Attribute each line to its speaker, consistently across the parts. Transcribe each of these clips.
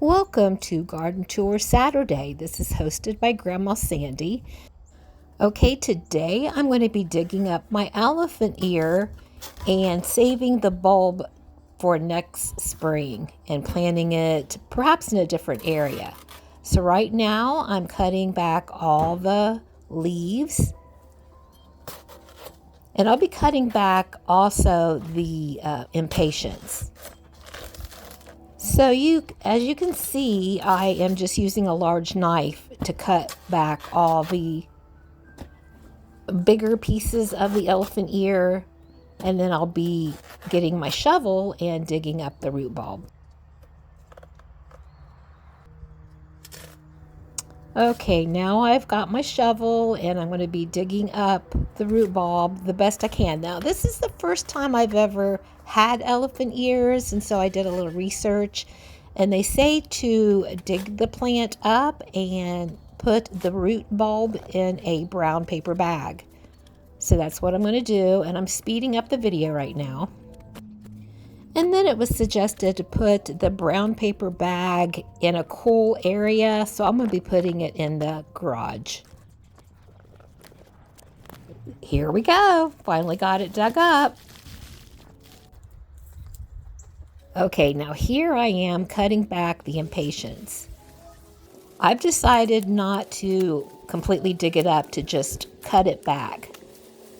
Speaker 1: Welcome to Garden Tour Saturday. This is hosted by Grandma Sandy. Okay, today I'm going to be digging up my elephant ear and saving the bulb for next spring and planting it perhaps in a different area. So right now I'm cutting back all the leaves, and I'll be cutting back also the impatiens. So as you can see, I am just using a large knife to cut back all the bigger pieces of the elephant ear, and then I'll be getting my shovel and digging up the root bulb. Okay, now I've got my shovel and I'm going to be digging up the root bulb the best I can. Now, this is the first time I've ever had elephant ears, and so I did a little research, and they say to dig the plant up and put the root bulb in a brown paper bag. So that's what I'm going to do, and I'm speeding up the video right now. And then it was suggested to put the brown paper bag in a cool area, so I'm going to be putting it in the garage. Here we go. Finally got it dug up. Okay, now here I am cutting back the impatiens. I've decided not to completely dig it up, to just cut it back,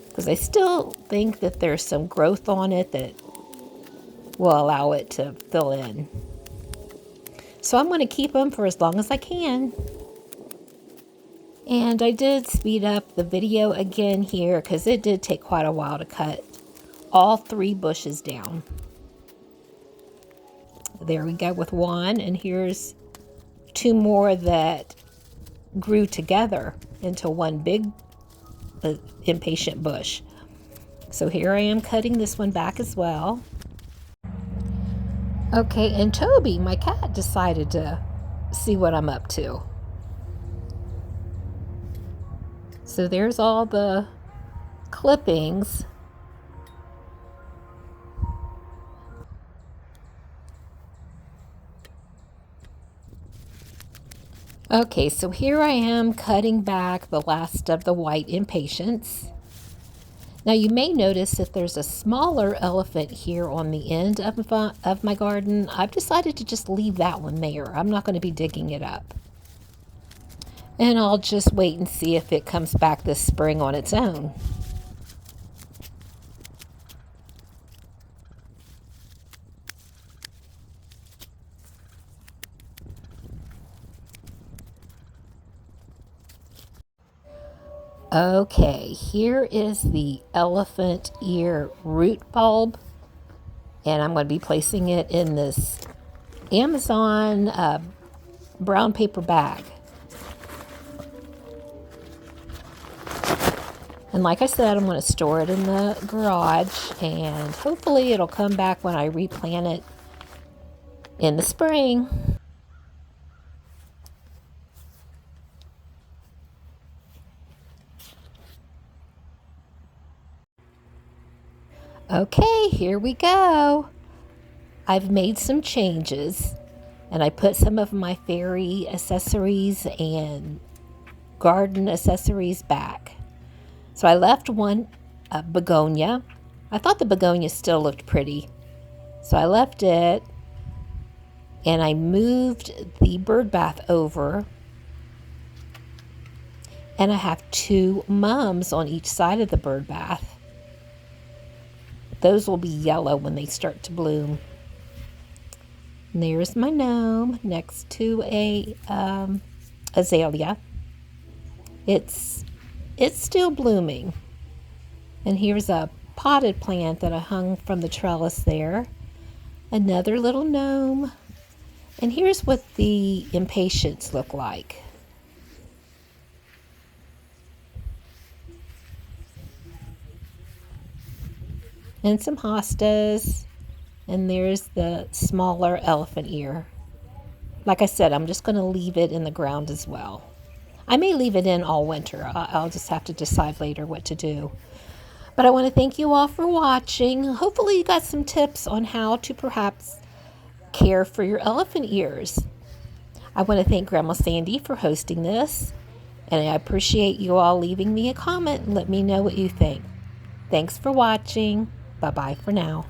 Speaker 1: because I still think that there's some growth on it that will allow it to fill in. So I'm going to keep them for as long as I can. And I did speed up the video again here because it did take quite a while to cut all 3 bushes down. There we go with one, and here's 2 more that grew together into one big impatient bush. So here I am cutting this one back as well. Okay, and Toby, my cat, decided to see what I'm up to. So there's all the clippings. Okay, so here I am cutting back the last of the white impatiens. Now you may notice that there's a smaller elephant here on the end of my garden. I've decided to just leave that one there. I'm not going to be digging it up. And I'll just wait and see if it comes back this spring on its own. Okay, here is the elephant ear root bulb, and I'm going to be placing it in this Amazon brown paper bag. And like I said, I'm going to store it in the garage, and hopefully it'll come back when I replant it in the spring. Okay, here we go. I've made some changes, and I put some of my fairy accessories and garden accessories back. So I left one begonia. I thought the begonia still looked pretty, so I left it, and I moved the bird bath over, and I have 2 mums on each side of the bird bath. Those will be yellow when they start to bloom. And there's my gnome next to a azalea. It's still blooming. And here's a potted plant that I hung from the trellis there. Another little gnome. And here's what the impatiens look like. And some hostas, and there's the smaller elephant ear. Like I said, I'm just going to leave it in the ground as well. I may leave it in all winter. I'll just have to decide later what to do. But I want to thank you all for watching. Hopefully you got some tips on how to perhaps care for your elephant ears. I want to thank Grandma Sandy for hosting this, and I appreciate you all leaving me a comment and let me know what you think. Thanks for watching. Bye-bye for now.